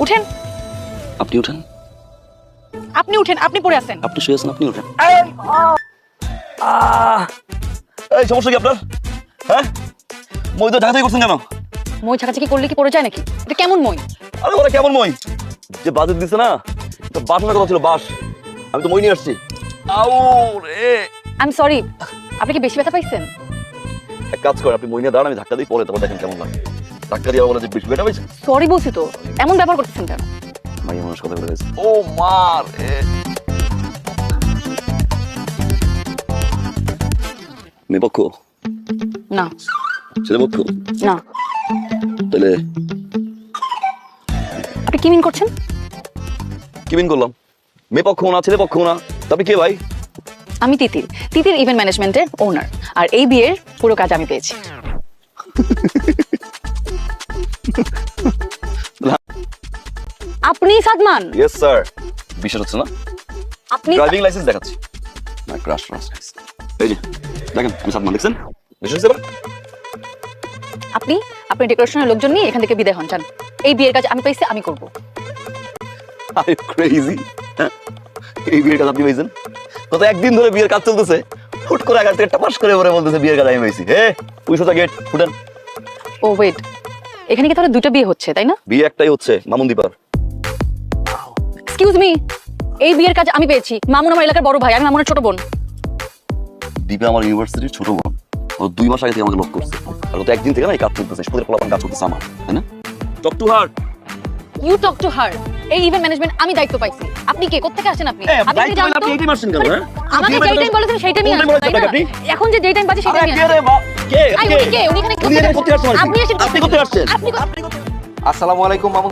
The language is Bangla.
উঠেন। আপনি উঠেন। আপনি উঠেন, আপনি পড়ে আছেন। আপনি শুয়ে আছেন, আপনি উঠেন। এই সমস্যা কি আপনার? হ্যাঁ, মই তো ঢাকাতেই করছেন কেন? মই ছাকাছাকি করলে কি পড়ে যায় নাকি? এটা কেমন মই? আরে ওরা কেমন মই? যে বাজেট দিছে না, তো বাসনের কথা ছিল, বাস। আমি তো মই নিয়ে আসছি। আউ রে, আই এম সরি। আপনি কি বেশি ব্যথা পাইছেন? এক কাজ করে, আপনি মই নিয়ে দাঁড়ান, আমি ধাক্কা দিই, পরে তারপর দেখেন কেমন লাগে। ধাক্কা দিয়ে বলে যে বেশি বেটা পাইছে। সরি বলছি তো, এমন ব্যবহার করতেছেন কেন? মাইয়া মানুষ কথা বলে গেছে। ও মার রে। মেয়ে পক্ষ না ছেলে পক্ষ না। তাহলে আপনি কি মিন করছেন? কি বিন করলাম? মেয়ে পক্ষ না, ছেলে পক্ষ না, তবে কে ভাই? আমি তিতির, তিতির ইভেন্ট ম্যানেজমেন্টের ওনার। আর এই বিয়ের পুরো কাজ আমি পেয়েছি। আপনি সাদমান? Yes sir. বিশ্বাস হচ্ছে না? আপনি ড্রাইভিং লাইসেন্স দেখাচ্ছি। না, ক্রাশ ক্রাশ। এই যে দেখেন, আমি সাদমান, দেখছেন? বিশ্বাস হচ্ছে এবার? আপনি আপনি ডেকোরেশনের লোকজন নিয়ে এখান থেকে বিদায় হন, যান। এই বিয়ের কাজ আমি পাইছি, আমি করব। I crazy. এই বিয়ের কাজ আপনি পাইছেন? গত একদিন ধরে বিয়ের কাজ চলতেছে, হুট করে আগার থেকে টাপাস করে পরে বলতেছে বিয়ের কাজ আমি পাইছি। হে, ওই সোজা গেট ফুটেন। ও ওয়েট, এখানে কি তাহলে দুটো বিয়ে হচ্ছে, তাই না? বিয়ে একটাই হচ্ছে, মামুনদীপার। এক্সকিউজ মি, এই বিয়ের কাজ আমি পেয়েছি। মামুন আমার এলাকার বড় ভাই, আমি মামুনের ছোট বোন। দীপা আমার ইউনিভার্সিটির ছোট বোন। ও 2 মাস আগে থেকে আমাকে লক করছে। আর ও তো একদিন থেকে না এই কাজ করতেছে, স্কুলের পোলাপান কাজ করতেছে আমার, তাই না? Talk to heart. You talk to her. এই ইভেন্ট ম্যানেজমেন্ট আমি দায়িত্ব পাইছি। আপনি কে, কোত্থেকে আসেন আপনি? আপনি কি জানেন তো? আপনি মারছেন কেন? হ্যাঁ, আমাকে যেই টাইম বলেছেন সেই টাইমই আসেন, তাই না? এখন যে যেই টাইম বাজে সেই টাইমই কে আসেন। রে বা কে? আই উনি কে? উনি এখানে উনি এখানে করতে আসছেন? আপনি এসে আপনি করতে আসছেন? আপনি আসসালামু আলাইকুম মামুন